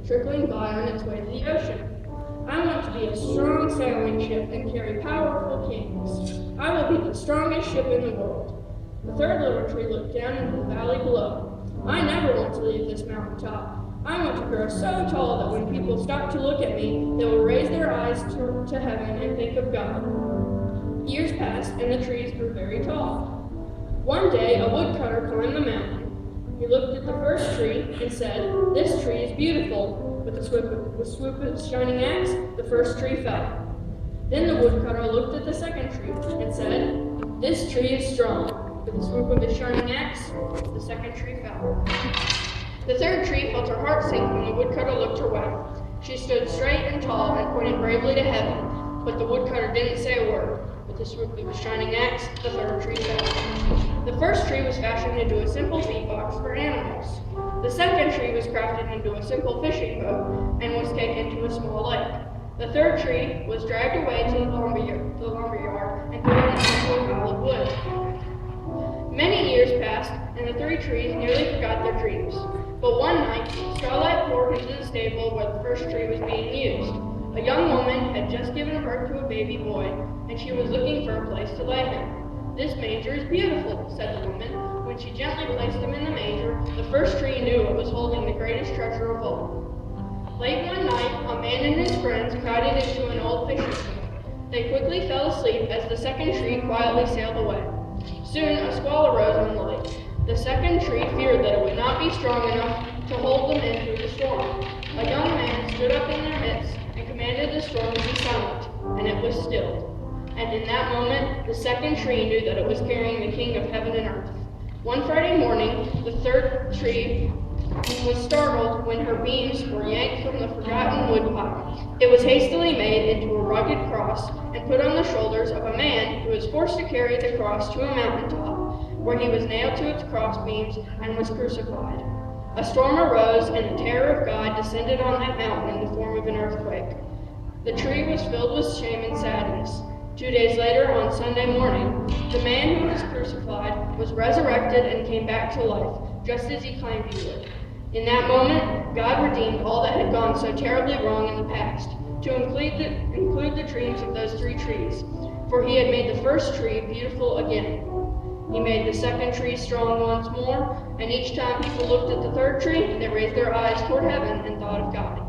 trickling by on its way to the ocean. I want to be a strong sailing ship and carry powerful kings. I will be the strongest ship in the world. The third little tree looked down into the valley below. I never want to leave this mountaintop. I want to grow so tall that when people stop to look at me, they will raise their eyes to heaven and think of God. Years passed, and the trees grew very tall. One day, a woodcutter climbed the mountain. He looked at the first tree and said, "This tree is beautiful." With a swoop of his shining axe, the first tree fell. Then the woodcutter looked at the second tree and said, "This tree is strong." With a swoop of his shining axe, the second tree fell. The third tree felt her heart sink when the woodcutter looked her way. She stood straight and tall and pointed bravely to heaven, but the woodcutter didn't say a word. With a swoop of his shining axe, the third tree fell. The first tree was fashioned into a simple feed box for animals. The second tree was crafted into a simple fishing boat and was taken to a small lake. The third tree was dragged away to the lumberyard and thrown into a pile of wood. Many years passed, and the three trees nearly forgot their dreams. But one night, starlight poured into the stable where the first tree was being used. A young woman had just given birth to a baby boy, and she was looking for a place to lay him. "This manger is beautiful," said the woman. When she gently placed him in the manger, the first tree knew it was holding the greatest treasure of all. Late one night, a man and his friends crowded into an old fishing boat. They quickly fell asleep as the second tree quietly sailed away. Soon a squall arose on the lake. The second tree feared that it would not be strong enough to hold them in through the storm. A young man stood up in their midst and commanded the storm to be silent, and it was stilled. And in that moment, the second tree knew that it was carrying the King of heaven and earth. One Friday morning, the third tree was startled when her beams were yanked from the forgotten woodpile. It was hastily made into a rugged cross and put on the shoulders of a man who was forced to carry the cross to a mountaintop, where he was nailed to its cross beams and was crucified. A storm arose, and the terror of God descended on that mountain in the form of an earthquake. The tree was filled with shame and sadness. 2 days later, on Sunday morning, the man who was crucified was resurrected and came back to life, just as he claimed he would. In that moment, God redeemed all that had gone so terribly wrong in the past, to include the dreams of those three trees, for he had made the first tree beautiful again. He made the second tree strong once more, and each time people looked at the third tree, they raised their eyes toward heaven and thought of God.